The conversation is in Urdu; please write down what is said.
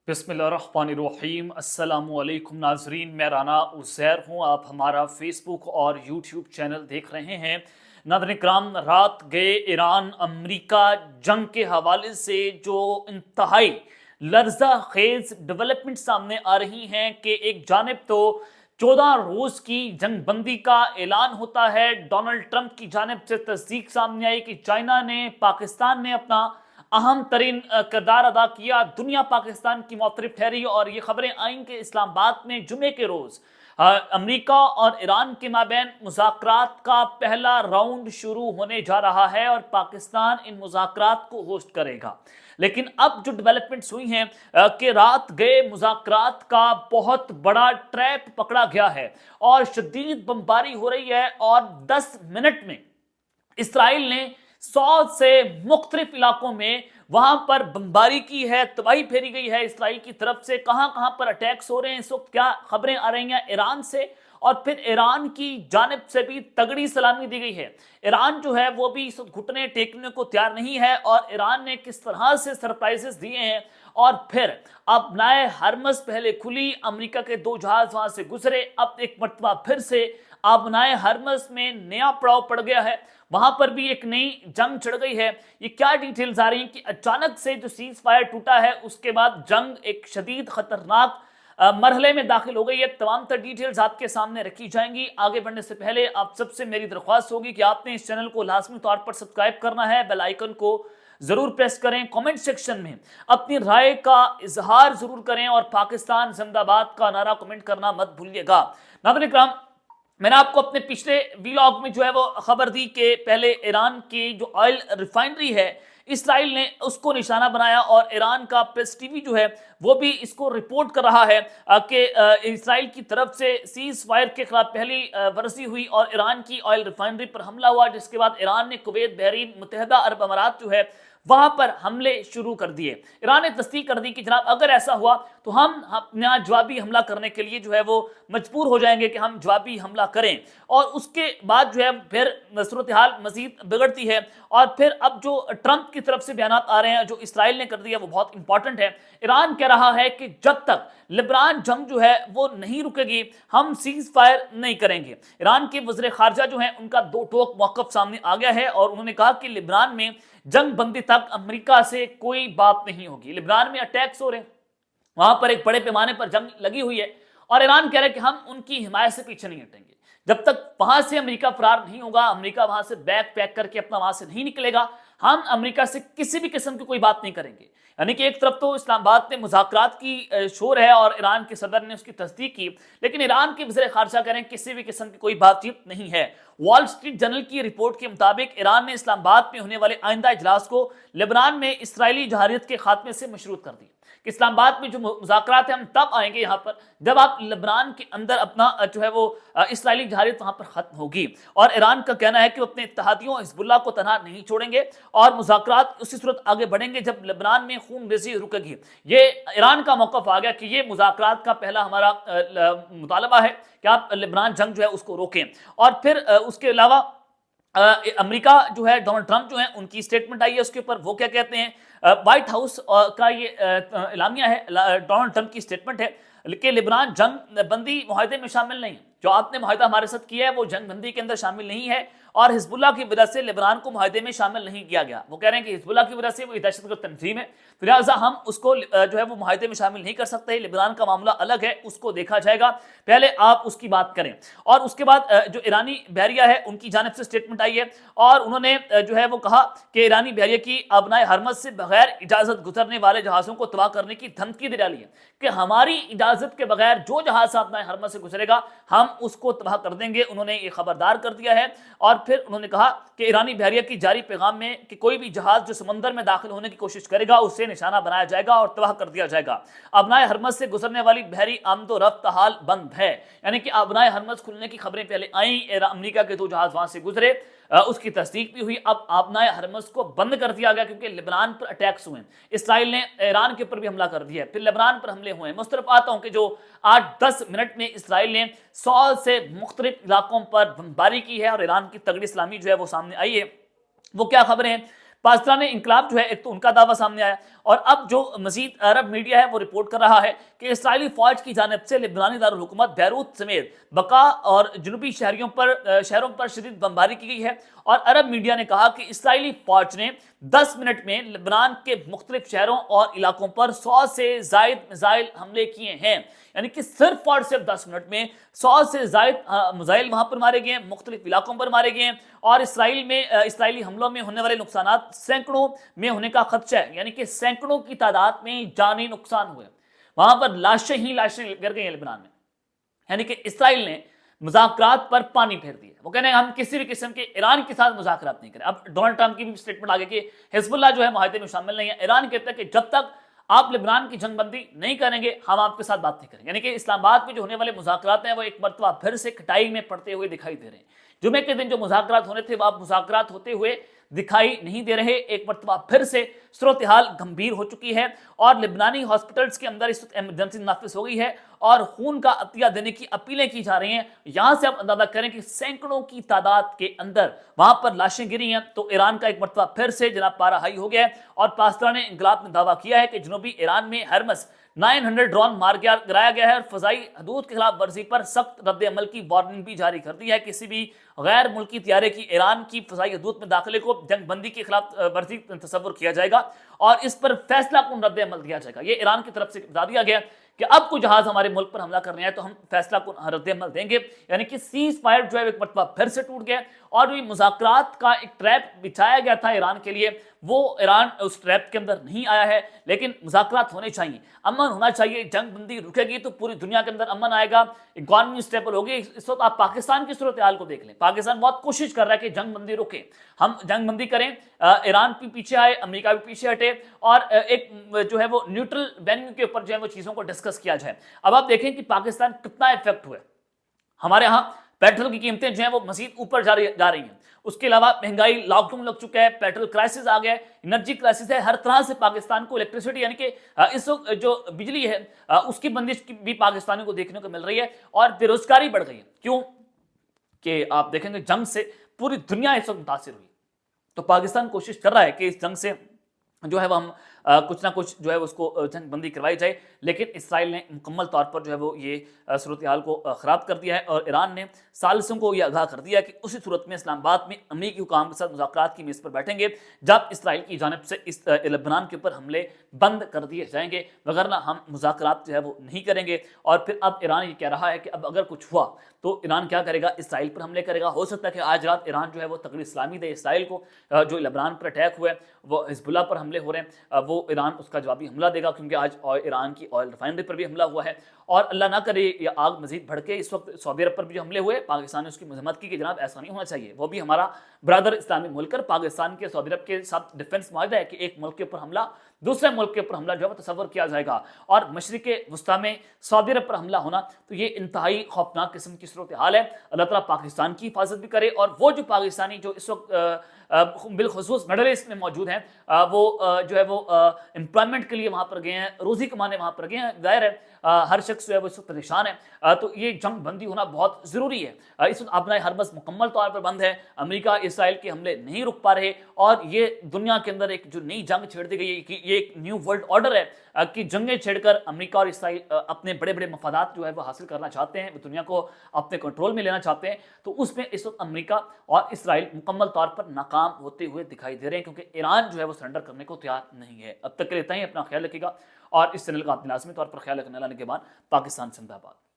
بسم اللہ الرحمن الرحیم۔ السلام علیکم ناظرین، میں رانا عزیر ہوں۔ آپ ہمارا فیس بک اور یوٹیوب چینل دیکھ رہے ہیں۔ ناظرین کرام، رات گئے ایران امریکہ جنگ کے حوالے سے جو انتہائی لرزہ خیز ڈیولپمنٹ سامنے آ رہی ہیں کہ ایک جانب تو 14 روز کی جنگ بندی کا اعلان ہوتا ہے، ڈونلڈ ٹرمپ کی جانب سے تصدیق سامنے آئی کہ چائنا نے پاکستان میں اپنا اہم ترین کردار ادا کیا، دنیا پاکستان کی معترف ٹھہری، اور یہ خبریں آئیں کہ اسلام آباد میں جمعے کے روز امریکہ اور ایران کے مابین مذاکرات کا پہلا راؤنڈ شروع ہونے جا رہا ہے اور پاکستان ان مذاکرات کو ہوسٹ کرے گا۔ لیکن اب جو ڈیولپمنٹس ہوئی ہیں کہ رات گئے مذاکرات کا بہت بڑا ٹریپ پکڑا گیا ہے اور شدید بمباری ہو رہی ہے، اور 10 منٹ میں اسرائیل نے 100 سے مختلف علاقوں میں وہاں پر بمباری کی ہے، تباہی پھیری گئی ہے اسرائیل کی طرف سے۔ کہاں کہاں پر اٹیکس ہو رہے ہیں اس وقت، کیا خبریں آ رہی ہیں ایران سے، اور پھر ایران کی جانب سے بھی تگڑی سلامی دی گئی ہے۔ ایران جو ہے وہ بھی اس وقت گھٹنے ٹیکنے کو تیار نہیں ہے، اور ایران نے کس طرح سے سرپرائزز دیے ہیں۔ اور پھر اب نئے ہرمز پہلے کھلی، امریکہ کے 2 جہاز وہاں سے گزرے، اب ایک مرتبہ پھر سے اب نئے ہرمز میں نیا پڑاؤ پڑ گیا ہے، وہاں پر بھی ایک نئی جنگ چڑھ گئی ہے۔ یہ کیا ڈیٹیلز آ رہی ہیں کہ اچانک سے جو سیز فائر ٹوٹا ہے اس کے بعد جنگ ایک شدید خطرناک مرحلے میں داخل ہو گئی ہے۔ تمام تر ڈیٹیلز آپ کے سامنے رکھی جائیں گی۔ آگے بڑھنے سے پہلے آپ سب سے میری درخواست ہوگی کہ آپ نے اس چینل کو لازمی طور پر سبسکرائب کرنا ہے، بیل آئیکن کو ضرور پریس کریں، کامنٹ سیکشن میں اپنی رائے کا اظہار ضرور کریں، اور پاکستان زندہ باد کا نعرہ کمنٹ کرنا مت بھولیے گا۔ ناظرین کرام، میں نے آپ کو اپنے پچھلے ویلاگ میں جو ہے وہ خبر دی کہ پہلے ایران کی جو آئل ریفائنری ہے اسرائیل نے اس کو نشانہ بنایا، اور ایران کا پریس ٹی وی جو ہے وہ بھی اس کو رپورٹ کر رہا ہے کہ اسرائیل کی طرف سے سیز فائر کے خلاف پہلی ورزی ہوئی اور ایران کی آئل ریفائنری پر حملہ ہوا، جس کے بعد ایران نے کویت، بحرین، متحدہ عرب امارات جو ہے وہاں پر حملے شروع کر دیے۔ ایران نے تصدیق کر دی کہ جناب اگر ایسا ہوا تو ہم اپنا جوابی حملہ کرنے کے لیے جو ہے وہ مجبور ہو جائیں گے کہ ہم جوابی حملہ کریں، اور اس کے بعد جو ہے پھر صورتحال مزید بگڑتی ہے۔ اور پھر اب جو ٹرمپ کی طرف سے بیانات آ رہے ہیں جو اسرائیل نے کر دیا وہ بہت امپورٹنٹ ہے۔ ایران کہہ رہا ہے کہ جب تک لبنان جنگ جو ہے وہ نہیں رکے گی ہم سیز فائر نہیں کریں گے۔ ایران کے وزیر خارجہ جو ہیں ان کا 2 ٹوک موقف سامنے آ گیا ہے، اور انہوں نے کہا کہ لبنان میں جنگ بندی تک امریکہ سے کوئی بات نہیں ہوگی۔ لبنان میں اٹیکس ہو رہے ہیں، وہاں پر ایک بڑے پیمانے پر جنگ لگی ہوئی ہے، اور ایران کہہ رہا ہے کہ ہم ان کی حمایت سے پیچھے نہیں ہٹیں گے جب تک وہاں سے امریکہ فرار نہیں ہوگا، امریکہ وہاں سے بیگ پیک کر کے اپنا وہاں سے نہیں نکلے گا، ہم امریکہ سے کسی بھی قسم کی کوئی بات نہیں کریں گے۔ یعنی کہ ایک طرف تو اسلام آباد میں مذاکرات کی شور ہے اور ایران کے صدر نے اس کی تصدیق کی، لیکن ایران کے وزیر خارجہ کہہ رہے ہیں کسی بھی قسم کی کوئی بات چیت نہیں ہے۔ وال سٹریٹ جرنل کی رپورٹ کے مطابق ایران نے اسلام آباد میں ہونے والے آئندہ اجلاس کو لبنان میں اسرائیلی جارحیت کے خاتمے سے مشروط کر دی کہ اسلام آباد میں جو مذاکرات ہیں ہم تب آئیں گے یہاں پر جب آپ لبنان کے اندر اپنا جو ہے وہ اسرائیلی جارحیت وہاں پر ختم ہوگی۔ اور ایران کا کہنا ہے کہ وہ اپنے اتحادیوں حزب اللہ کو تنہا نہیں چھوڑیں گے، اور مذاکرات اسی صورت آگے بڑھیں گے جب لبنان میں خون ریزی رکے گی۔ یہ ایران کا موقف آ گیا کہ یہ مذاکرات کا پہلا ہمارا مطالبہ ہے کہ آپ لبنان جنگ جو ہے اس کو روکیں۔ اور پھر اس کے علاوہ امریکہ جو ہے ڈونلڈ ٹرمپ جو ہیں ان کی سٹیٹمنٹ آئی ہے اس کے اوپر، وہ کیا کہتے ہیں؟ وائٹ ہاؤس کا یہ اعلامیہ ہے، ڈونلڈ ٹرمپ کی سٹیٹمنٹ ہے کہ لبنان جنگ بندی معاہدے میں شامل نہیں، جو آپ نے معاہدہ ہمارے ساتھ کیا ہے وہ جنگ بندی کے اندر شامل نہیں ہے، اور حزب اللہ کی وجہ سے لبنان کو معاہدے میں شامل نہیں کیا گیا۔ وہ کہہ رہے ہیں کہ حزب اللہ کی وجہ سے وہ دہشت گرد تنظیم ہے، لہٰذا ہم اس کو جو ہے وہ معاہدے میں شامل نہیں کر سکتے، لبنان کا معاملہ الگ ہے، اس کو دیکھا جائے گا، پہلے آپ اس کی بات کریں۔ اور اس کے بعد جو ایرانی بحریہ ہے ان کی جانب سے سٹیٹمنٹ آئی ہے، اور انہوں نے جو ہے وہ کہا کہ ایرانی بحریہ کی آبنائے حرمز سے بغیر اجازت گزرنے والے جہازوں کو تباہ کرنے کی دھمکی دے ڈالی ہے کہ ہماری اجازت کے بغیر جو جہاز آبنائے حرمز سے گزرے گا ہم اس کو تباہ کر دیں گے، انہوں نے یہ خبردار کر دیا ہے۔ اور پھر انہوں نے کہا کہ ایرانی بحریہ کی جاری پیغام میں کہ کوئی بھی جہاز جو سمندر میں داخل ہونے کی کوشش کرے گا اسے نشانہ بنایا جائے گا اور تباہ کر دیا جائے گا۔ آبنائے حرمز سے گزرنے والی بحری آمد و رفت حال بند ہے، یعنی کہ آبنائے حرمز کھلنے کی خبریں پہلے آئیں، امریکہ کے 2 جہاز وہاں سے گزرے، اس کی تصدیق بھی ہوئی، اب آبنائے حرمز کو بند کر دیا گیا کیونکہ لبنان پر اٹیکس ہوئے، اسرائیل نے ایران کے اوپر بھی حملہ کر دیا، پھر لبنان پر حملے ہوئے۔ مسترف آتا ہوں کہ جو 8-10 منٹ میں اسرائیل نے 100 سے مختلف علاقوں پر بمباری کی ہے اور ایران کی تگڑی اسلامی جو ہے وہ سامنے آئی ہے۔ وہ کیا خبریں ہیں؟ پاسداران انقلاب جو ہے ایک تو ان کا دعویٰ سامنے آیا، اور اب جو مزید عرب میڈیا ہے وہ رپورٹ کر رہا ہے کہ اسرائیلی فوج کی جانب سے لبنانی دارالحکومت بیروت سمیت بقا اور جنوبی شہروں پر شدید بمباری کی گئی ہے، اور عرب میڈیا نے کہا کہ اسرائیلی فوج نے 10 منٹ میں لبنان کے مختلف شہروں اور علاقوں پر 100 سے زائد میزائل حملے کیے ہیں، یعنی کہ صرف اور صرف 10 منٹ میں 100 سے زائد میزائل وہاں پر مارے گئے ہیں، مختلف علاقوں پر مارے گئے ہیں، اور اسرائیلی حملوں میں ہونے والے نقصانات سینکڑوں میں ہونے کا خدشہ ہے، یعنی کہ سینکڑوں کی تعداد میں جانی نقصان ہوئے، وہاں پر لاشیں ہی لاشیں گر گئی ہیں لبنان میں، یعنی کہ اسرائیل نے مذاکرات پر پانی پھیر دیا۔ وہ کہنے ہیں ہم کسی بھی قسم کے ایران کے ساتھ مذاکرات نہیں کریں۔ اب ڈونلڈ ٹرمپ کی بھی سٹیٹمنٹ آگے کہ حزب اللہ جو ہے معاہدے میں شامل نہیں ہے۔ ایران کہتا ہے کہ جب تک آپ لبنان کی جنگ بندی نہیں کریں گے ہم آپ کے ساتھ بات نہیں کریں گے، یعنی کہ اسلام آباد میں جو ہونے والے مذاکرات ہیں وہ ایک مرتبہ پھر سے کٹائی میں پڑتے ہوئے دکھائی دے رہے ہیں۔ جمعے کے دن جو مذاکرات ہونے تھے وہ اب مذاکرات ہوتے ہوئے دکھائی نہیں دے رہے، ایک مرتبہ پھر سے صورتحال گمبھیر ہو چکی ہے، اور لبنانی ہاسپٹلز کے اندر اس وقت ایمرجنسی نافذ ہو گئی ہے اور خون کا عطیہ دینے کی اپیلیں کی جا رہی ہیں۔ یہاں سے آپ اندازہ کریں کہ سینکڑوں کی تعداد کے اندر وہاں پر لاشیں گری ہیں، تو ایران کا ایک مرتبہ پھر سے جناب پارا ہائی ہو گیا ہے، اور پاسداران انقلاب نے دعویٰ کیا ہے کہ جنوبی ایران میں ہرمس 900 ڈرون مار گرایا گیا ہے، اور فضائی حدود کی خلاف ورزی پر سخت رد عمل کی وارننگ بھی جاری کر دی ہے۔ کسی بھی غیر ملکی طیارے کی ایران کی فضائی حدود میں داخلے کو جنگ بندی کی خلاف ورزی تصور کیا جائے گا، اور اس پر فیصلہ کن رد عمل دیا جائے گا۔ یہ ایران کی طرف سے بتا دیا گیا کہ اب کوئی جہاز ہمارے ملک پر حملہ کرنے آئے تو ہم فیصلہ کن رد عمل دیں گے، یعنی کہ سیز فائر جو ہے ایک مرتبہ پھر سے ٹوٹ گیا، اور جو مذاکرات کا ایک ٹریپ بچھایا گیا تھا ایران کے لیے وہ ایران اس ٹریپ کے اندر نہیں آیا ہے۔ لیکن مذاکرات ہونے چاہیے، امن ہونا چاہیے، جنگ بندی رکے گی تو پوری دنیا کے اندر امن آئے گا، اکانومی اسٹیبل ہوگی۔ اس وقت آپ پاکستان کی صورتحال کو دیکھ لیں، پاکستان بہت کوشش کر رہا ہے کہ جنگ بندی رکے، ہم جنگ بندی کریں، ایران بھی پیچھے آئے، امریکہ بھی پیچھے ہٹے، اور ایک جو ہے وہ نیوٹرل وینیو کے اوپر جو ہے وہ چیزوں کو ڈسکس کیا جائے۔ اب آپ دیکھیں کہ پاکستان کتنا افیکٹ ہوا ہے۔ ہمارے ہاں پیٹرول کی قیمتیں جو ہیں وہ مزید اوپر جا رہی ہیں، اس کے علاوہ مہنگائی لاک ڈاؤن لگ چکا ہے، پیٹرول کرائسس آ گیا ہے، انرجی کرائسس ہے، ہر طرح سے پاکستان کو الیکٹریسٹی یعنی کہ اس وقت جو بجلی ہے اس کی بندش بھی پاکستانیوں کو دیکھنے کو مل رہی ہے، اور بے روزگاری بڑھ گئی ہے۔ کیوں کہ آپ دیکھیں گے جنگ سے پوری دنیا اس وقت متاثر ہوئی، تو پاکستان کوشش کر رہا ہے کہ اس جنگ سے جو ہے وہ ہم کچھ نہ کچھ جو ہے اس کو جنگ بندی کروائی جائے، لیکن اسرائیل نے مکمل طور پر جو ہے وہ یہ صورتحال کو خراب کر دیا ہے، اور ایران نے ثالثوں کو یہ آگاہ کر دیا کہ اسی صورت میں اسلام آباد میں امریکی حکام کے ساتھ مذاکرات کی میز پر بیٹھیں گے جب اسرائیل کی جانب سے اس لبنان کے اوپر حملے بند کر دیے جائیں گے، وگرنہ ہم مذاکرات جو ہے وہ نہیں کریں گے۔ اور پھر اب ایران یہ کہہ رہا ہے کہ اب اگر کچھ ہوا تو ایران کیا کرے گا، اسرائیل پر حملے کرے گا۔ ہو سکتا ہے کہ آج رات ایران جو ہے وہ تقریر اسلامی دے اسرائیل کو، جو لبنان پر اٹیک ہوا ہے وہ حزب اللہ پر حملے ہو رہے ہیں، وہ ایران اس کا جوابی حملہ دے گا، کیونکہ آج ایران کی آئل ریفائنری پر بھی حملہ ہوا ہے، اور اللہ نہ کرے یہ آگ مزید بھڑکے۔ اس وقت سعودی عرب پر بھی جو حملے ہوئے پاکستان نے اس کی مذمت کی کہ جناب ایسا نہیں ہونا چاہیے، وہ بھی ہمارا برادر اسلامی ملک ہے، پاکستان کے سعودی عرب کے ساتھ ڈیفنس معاہدہ ہے کہ ایک ملک کے اوپر حملہ دوسرے ملک کے اوپر حملہ جو ہے وہ تصور کیا جائے گا، اور مشرق وسطیٰ میں سعودی عرب پر حملہ ہونا تو یہ انتہائی خوفناک قسم کی صورتحال ہے۔ اللہ تعالیٰ پاکستان کی حفاظت بھی کرے، اور وہ جو پاکستانی جو اس وقت بالخصوص مڈل ایسٹ میں موجود ہیں وہ جو ہے وہ امپلائمنٹ کے لیے وہاں پر گئے ہیں، روزی کمانے وہاں پر گئے ہیں، ظاہر ہے ہر شخص جو ہے وہ اس وقت پریشان ہے، تو یہ جنگ بندی ہونا بہت ضروری ہے۔ اس وقت اپنا ہرمز مکمل طور پر بند ہے، امریکہ اسرائیل کے حملے نہیں رک پا رہے، اور یہ دنیا کے اندر ایک جو نئی جنگ چھیڑ دی گئی ہے کہ یہ ایک نیو ورلڈ آرڈر ہے کہ جنگیں چھیڑ کر امریکہ اور اسرائیل اپنے بڑے بڑے مفادات جو ہے وہ حاصل کرنا چاہتے ہیں، وہ دنیا کو اپنے کنٹرول میں لینا چاہتے ہیں، تو اس میں اس وقت امریکہ اور اسرائیل مکمل طور پر ناکام ہوتے ہوئے دکھائی دے رہے ہیں، کیونکہ ایران جو ہے وہ سرنڈر کرنے کو تیار نہیں ہے۔ اب تک کے لیے اتنا ہی، اپنا خیال رکھیے گا، اور اس چینل کا آپ لازمی طور پر خیال رکھنے لانے کے بعد پاکستان زندہ باد۔